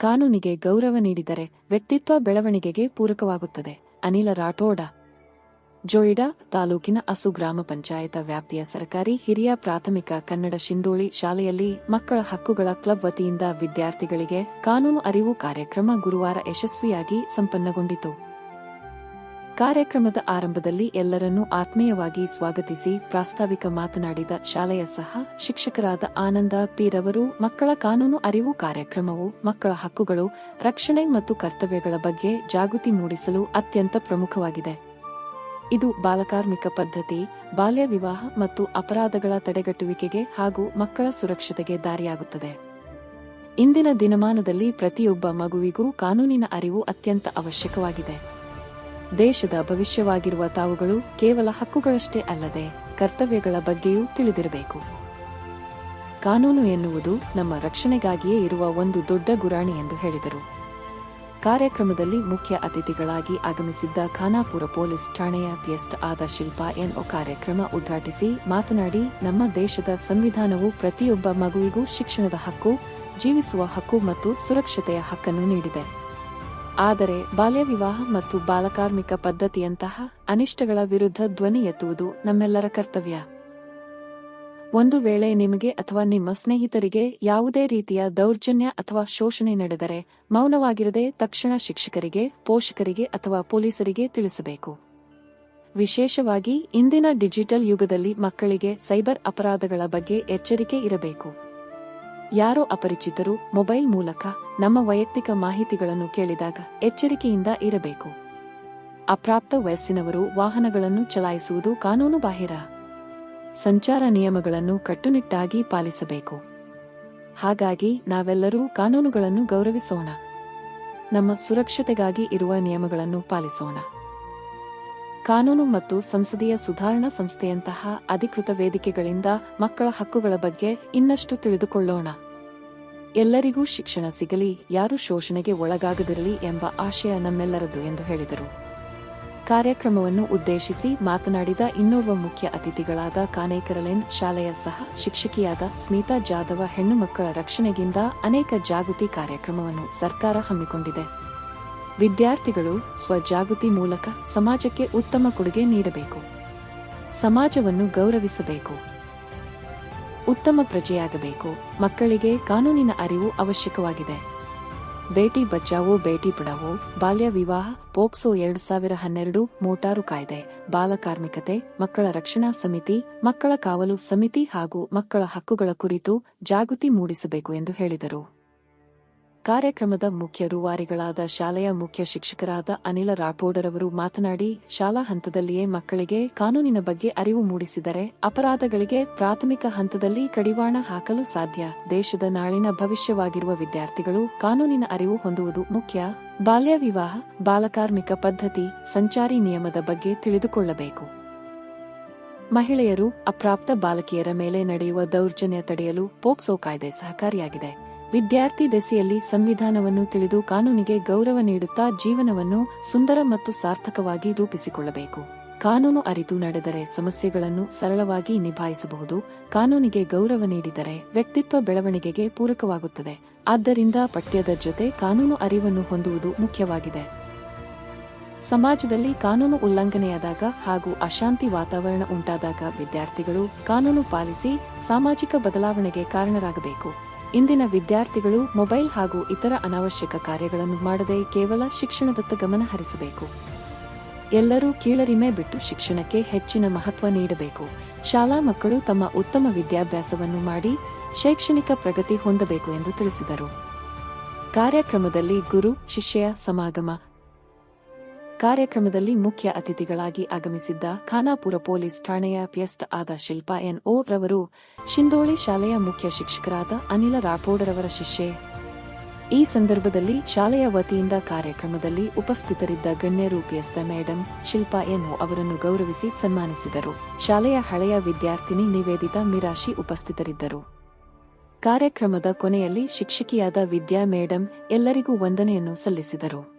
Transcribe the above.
ಕಾನೂನಿಗೆ ಗೌರವ ನೀಡಿದರೆ ವ್ಯಕ್ತಿತ್ವ ಬೆಳವಣಿಗೆಗೆ ಪೂರಕವಾಗುತ್ತದೆ. ಅನಿಲ ರಾಠೋಡ. ಜೋಯಿಡಾ ತಾಲೂಕಿನ ಅಸು ಗ್ರಾಮ ಪಂಚಾಯತ ವ್ಯಾಪ್ತಿಯ ಸರ್ಕಾರಿ ಹಿರಿಯ ಪ್ರಾಥಮಿಕ ಕನ್ನಡ ಶಿಂದೋಳಿ ಶಾಲೆಯಲ್ಲಿ ಮಕ್ಕಳ ಹಕ್ಕುಗಳ ಕ್ಲಬ್ ವತಿಯಿಂದ ವಿದ್ಯಾರ್ಥಿಗಳಿಗೆ ಕಾನೂನು ಅರಿವು ಕಾರ್ಯಕ್ರಮ ಗುರುವಾರ ಯಶಸ್ವಿಯಾಗಿ ಸಂಪನ್ನಗೊಂಡಿತು. ಕಾರ್ಯಕ್ರಮದ ಆರಂಭದಲ್ಲಿ ಎಲ್ಲರನ್ನೂ ಆತ್ಮೀಯವಾಗಿ ಸ್ವಾಗತಿಸಿ ಪ್ರಾಸ್ತಾವಿಕ ಮಾತನಾಡಿದ ಶಾಲೆಯ ಸಹ ಶಿಕ್ಷಕರಾದ ಆನಂದ ಪಿ ರವರು, ಮಕ್ಕಳ ಕಾನೂನು ಅರಿವು ಕಾರ್ಯಕ್ರಮವು ಮಕ್ಕಳ ಹಕ್ಕುಗಳು, ರಕ್ಷಣೆ ಮತ್ತು ಕರ್ತವ್ಯಗಳ ಬಗ್ಗೆ ಜಾಗೃತಿ ಮೂಡಿಸಲು ಅತ್ಯಂತ ಪ್ರಮುಖವಾಗಿದೆ. ಇದು ಬಾಲಕಾರ್ಮಿಕ ಪದ್ಧತಿ, ಬಾಲ್ಯ ವಿವಾಹ ಮತ್ತು ಅಪರಾಧಗಳ ತಡೆಗಟ್ಟುವಿಕೆಗೆ ಹಾಗೂ ಮಕ್ಕಳ ಸುರಕ್ಷತೆಗೆ ದಾರಿಯಾಗುತ್ತದೆ. ಇಂದಿನ ದಿನಮಾನದಲ್ಲಿ ಪ್ರತಿಯೊಬ್ಬ ಮಗುವಿಗೂ ಕಾನೂನಿನ ಅರಿವು ಅತ್ಯಂತ ಅವಶ್ಯಕವಾಗಿದೆ. ದೇಶದ ಭವಿಷ್ಯವಾಗಿರುವ ತಾವುಗಳು ಕೇವಲ ಹಕ್ಕುಗಳಷ್ಟೇ ಅಲ್ಲದೆ ಕರ್ತವ್ಯಗಳ ಬಗ್ಗೆಯೂ ತಿಳಿದಿರಬೇಕು. ಕಾನೂನು ಎನ್ನುವುದು ನಮ್ಮ ರಕ್ಷಣೆಗಾಗಿಯೇ ಇರುವ ಒಂದು ದೊಡ್ಡ ಗುರಾಣಿ ಎಂದು ಹೇಳಿದರು. ಕಾರ್ಯಕ್ರಮದಲ್ಲಿ ಮುಖ್ಯ ಅತಿಥಿಗಳಾಗಿ ಆಗಮಿಸಿದ್ದ ಖಾನಾಪುರ ಪೊಲೀಸ್ ಠಾಣೆಯ ಪಿಎಸ್ ಆದ ಶಿಲ್ಪಾ ಎನ್ಒ ಕಾರ್ಯಕ್ರಮ ಉದ್ಘಾಟಿಸಿ ಮಾತನಾಡಿ, ನಮ್ಮ ದೇಶದ ಸಂವಿಧಾನವು ಪ್ರತಿಯೊಬ್ಬ ಮಗುವಿಗೂ ಶಿಕ್ಷಣದ ಹಕ್ಕು, ಜೀವಿಸುವ ಹಕ್ಕು ಮತ್ತು ಸುರಕ್ಷತೆಯ ಹಕ್ಕನ್ನು ನೀಡಿದೆ. ಆದರೆ ಬಾಲ್ಯ ವಿವಾಹ ಮತ್ತು ಬಾಲಕಾರ್ಮಿಕ ಪದ್ಧತಿಯಂತಹ ಅನಿಷ್ಟಗಳ ವಿರುದ್ಧ ಧ್ವನಿ ಎತ್ತುವುದು ನಮ್ಮೆಲ್ಲರ ಕರ್ತವ್ಯ. ಒಂದು ವೇಳೆ ನಿಮಗೆ ಅಥವಾ ನಿಮ್ಮ ಸ್ನೇಹಿತರಿಗೆ ಯಾವುದೇ ರೀತಿಯ ದೌರ್ಜನ್ಯ ಅಥವಾ ಶೋಷಣೆ ನಡೆದರೆ ಮೌನವಾಗಿರದೆ ತಕ್ಷಣ ಶಿಕ್ಷಕರಿಗೆ, ಪೋಷಕರಿಗೆ ಅಥವಾ ಪೊಲೀಸರಿಗೆ ತಿಳಿಸಬೇಕು. ವಿಶೇಷವಾಗಿ ಇಂದಿನ ಡಿಜಿಟಲ್ ಯುಗದಲ್ಲಿ ಮಕ್ಕಳಿಗೆ ಸೈಬರ್ ಅಪರಾಧಗಳ ಬಗ್ಗೆ ಎಚ್ಚರಿಕೆ ಇರಬೇಕು. ಯಾರೋ ಅಪರಿಚಿತರು ಮೊಬೈಲ್ ಮೂಲಕ ನಮ್ಮ ವೈಯಕ್ತಿಕ ಮಾಹಿತಿಗಳನ್ನು ಕೇಳಿದಾಗ ಎಚ್ಚರಿಕೆಯಿಂದ ಇರಬೇಕು. ಅಪ್ರಾಪ್ತ ವಯಸ್ಸಿನವರು ವಾಹನಗಳನ್ನು ಚಲಾಯಿಸುವುದು ಕಾನೂನು ಬಾಹಿರ. ಸಂಚಾರ ನಿಯಮಗಳನ್ನು ಕಟ್ಟುನಿಟ್ಟಾಗಿ ಪಾಲಿಸಬೇಕು. ಹಾಗಾಗಿ ನಾವೆಲ್ಲರೂ ಕಾನೂನುಗಳನ್ನು ಗೌರವಿಸೋಣ. ನಮ್ಮ ಸುರಕ್ಷತೆಗಾಗಿ ಇರುವ ನಿಯಮಗಳನ್ನು ಪಾಲಿಸೋಣ. ಕಾನೂನು ಮತ್ತು ಸಂಸದೀಯ ಸುಧಾರಣಾ ಸಂಸ್ಥೆಯಂತಹ ಅಧಿಕೃತ ವೇದಿಕೆಗಳಿಂದ ಮಕ್ಕಳ ಹಕ್ಕುಗಳ ಬಗ್ಗೆ ಇನ್ನಷ್ಟು ತಿಳಿದುಕೊಳ್ಳೋಣ. ಎಲ್ಲರಿಗೂ ಶಿಕ್ಷಣ ಸಿಗಲಿ, ಯಾರೂ ಶೋಷಣೆಗೆ ಒಳಗಾಗದಿರಲಿ ಎಂಬ ಆಶಯ ನಮ್ಮೆಲ್ಲರದು ಎಂದು ಹೇಳಿದರು. ಕಾರ್ಯಕ್ರಮವನ್ನು ಉದ್ದೇಶಿಸಿ ಮಾತನಾಡಿದ ಇನ್ನೋರ್ವ ಮುಖ್ಯ ಅತಿಥಿಗಳಾದ ಕಾನೇಕರಲೆನ್ ಶಾಲೆಯ ಸಹ ಶಿಕ್ಷಕಿಯಾದ ಸ್ಮಿತಾ ಜಾಧವ, ಹೆಣ್ಣು ಮಕ್ಕಳ ರಕ್ಷಣೆಗಿಂತ ಅನೇಕ ಜಾಗೃತಿ ಕಾರ್ಯಕ್ರಮವನ್ನು ಸರ್ಕಾರ ಹಮ್ಮಿಕೊಂಡಿದೆ. ವಿದ್ಯಾರ್ಥಿಗಳು ಸ್ವಜಾಗೃತಿ ಮೂಲಕ ಸಮಾಜಕ್ಕೆ ಉತ್ತಮ ಕೊಡುಗೆ ನೀಡಬೇಕು. ಸಮಾಜವನ್ನು ಗೌರವಿಸಬೇಕು. ಉತ್ತಮ ಪ್ರಜೆಯಾಗಬೇಕು. ಮಕ್ಕಳಿಗೆ ಕಾನೂನಿನ ಅರಿವು ಅವಶ್ಯಕವಾಗಿದೆ. ಬೇಟಿ ಬಚಾವೋ ಬೇಟಿ ಪಢಾವೋ, ಬಾಲ್ಯ ವಿವಾಹ, ಪೋಕ್ಸೋ 2012, ಮೋಟಾರು ಕಾಯ್ದೆ, ಬಾಲಕಾರ್ಮಿಕತೆ, ಮಕ್ಕಳ ರಕ್ಷಣಾ ಸಮಿತಿ, ಮಕ್ಕಳ ಕಾವಲು ಸಮಿತಿ ಹಾಗೂ ಮಕ್ಕಳ ಹಕ್ಕುಗಳ ಕುರಿತು ಜಾಗೃತಿ ಮೂಡಿಸಬೇಕು ಎಂದು ಹೇಳಿದರು. ಕಾರ್ಯಕ್ರಮದ ಮುಖ್ಯ ರೂವಾರಿಗಳಾದ ಶಾಲೆಯ ಮುಖ್ಯ ಶಿಕ್ಷಕರಾದ ಅನಿಲ ರಾಠೋಡರವರು ಮಾತನಾಡಿ, ಶಾಲಾ ಹಂತದಲ್ಲಿಯೇ ಮಕ್ಕಳಿಗೆ ಕಾನೂನಿನ ಬಗ್ಗೆ ಅರಿವು ಮೂಡಿಸಿದರೆ ಅಪರಾಧಗಳಿಗೆ ಪ್ರಾಥಮಿಕ ಹಂತದಲ್ಲಿ ಕಡಿವಾಣ ಹಾಕಲು ಸಾಧ್ಯ. ದೇಶದ ನಾಳಿನ ಭವಿಷ್ಯವಾಗಿರುವ ವಿದ್ಯಾರ್ಥಿಗಳು ಕಾನೂನಿನ ಅರಿವು ಹೊಂದುವುದು ಮುಖ್ಯ. ಬಾಲ್ಯ ವಿವಾಹ, ಬಾಲಕಾರ್ಮಿಕ ಪದ್ಧತಿ, ಸಂಚಾರಿ ನಿಯಮದ ಬಗ್ಗೆ ತಿಳಿದುಕೊಳ್ಳಬೇಕು. ಮಹಿಳೆಯರು, ಅಪ್ರಾಪ್ತ ಬಾಲಕಿಯರ ಮೇಲೆ ನಡೆಯುವ ದೌರ್ಜನ್ಯ ತಡೆಯಲು ಪೋಕ್ಸೋ ಕಾಯ್ದೆ ಸಹಕಾರಿಯಾಗಿದೆ. ವಿದ್ಯಾರ್ಥಿ ದೆಸೆಯಲ್ಲಿ ಸಂವಿಧಾನವನ್ನು ತಿಳಿದು ಕಾನೂನಿಗೆ ಗೌರವ ನೀಡುತ್ತಾ ಜೀವನವನ್ನು ಸುಂದರ ಮತ್ತು ಸಾರ್ಥಕವಾಗಿ ರೂಪಿಸಿಕೊಳ್ಳಬೇಕು. ಕಾನೂನು ಅರಿತು ನಡೆದರೆ ಸಮಸ್ಯೆಗಳನ್ನು ಸರಳವಾಗಿ ನಿಭಾಯಿಸಬಹುದು. ಕಾನೂನಿಗೆ ಗೌರವ ನೀಡಿದರೆ ವ್ಯಕ್ತಿತ್ವ ಬೆಳವಣಿಗೆಗೆ ಪೂರಕವಾಗುತ್ತದೆ. ಆದ್ದರಿಂದ ಪಠ್ಯದ ಜೊತೆ ಕಾನೂನು ಅರಿವನ್ನು ಹೊಂದುವುದು ಮುಖ್ಯವಾಗಿದೆ. ಸಮಾಜದಲ್ಲಿ ಕಾನೂನು ಉಲ್ಲಂಘನೆಯಾದಾಗ ಹಾಗೂ ಅಶಾಂತಿ ವಾತಾವರಣ ಉಂಟಾದಾಗ ವಿದ್ಯಾರ್ಥಿಗಳು ಕಾನೂನು ಪಾಲಿಸಿ ಸಾಮಾಜಿಕ ಬದಲಾವಣೆಗೆ ಕಾರಣರಾಗಬೇಕು. ಇಂದಿನ ವಿದ್ಯಾರ್ಥಿಗಳು ಮೊಬೈಲ್ ಹಾಗೂ ಇತರ ಅನಾವಶ್ಯಕ ಕಾರ್ಯಗಳನ್ನು ಮಾಡದೆ ಕೇವಲ ಶಿಕ್ಷಣದತ್ತ ಗಮನ ಹರಿಸಬೇಕು. ಎಲ್ಲರೂ ಕೀಳರಿಮೆ ಬಿಟ್ಟು ಶಿಕ್ಷಣಕ್ಕೆ ಹೆಚ್ಚಿನ ಮಹತ್ವ ನೀಡಬೇಕು. ಶಾಲಾ ಮಕ್ಕಳು ತಮ್ಮ ಉತ್ತಮ ವಿದ್ಯಾಭ್ಯಾಸವನ್ನು ಮಾಡಿ ಶೈಕ್ಷಣಿಕ ಪ್ರಗತಿ ಹೊಂದಬೇಕು ಎಂದು ತಿಳಿಸಿದರು. ಕಾರ್ಯಕ್ರಮದಲ್ಲಿ ಗುರು ಶಿಷ್ಯ ಸಮಾಗಮ. ಕಾರ್ಯಕ್ರಮದಲ್ಲಿ ಮುಖ್ಯ ಅತಿಥಿಗಳಾಗಿ ಆಗಮಿಸಿದ್ದ ಖಾನಾಪುರ ಪೊಲೀಸ್ ಠಾಣೆಯ ಪಿಎಸ್ ಆದ ಶಿಲ್ಪಾ ಎನ್ಒ ರವರು, ಶಿಂದೋಳಿ ಶಾಲೆಯ ಮುಖ್ಯ ಶಿಕ್ಷಕರಾದ ಅನಿಲ ರಾಠೋಡರವರ ಶಿಷ್ಯೆ. ಈ ಸಂದರ್ಭದಲ್ಲಿ ಶಾಲೆಯ ವತಿಯಿಂದ ಕಾರ್ಯಕ್ರಮದಲ್ಲಿ ಉಪಸ್ಥಿತರಿದ್ದ ಗಣ್ಯರು ಪಿಎಸ್ ಮೇಡಂ ಶಿಲ್ಪಾ ಎನ್ಒ ಅವರನ್ನು ಗೌರವಿಸಿ ಸನ್ಮಾನಿಸಿದರು. ಶಾಲೆಯ ಹಳೆಯ ವಿದ್ಯಾರ್ಥಿನಿ ನಿವೇದಿತಾ ಮಿರಾಶಿ ಉಪಸ್ಥಿತರಿದ್ದರು. ಕಾರ್ಯಕ್ರಮದ ಕೊನೆಯಲ್ಲಿ ಶಿಕ್ಷಕಿಯಾದ ವಿದ್ಯಾ ಮೇಡಂ ಎಲ್ಲರಿಗೂ ವಂದನೆಯನ್ನು ಸಲ್ಲಿಸಿದರು.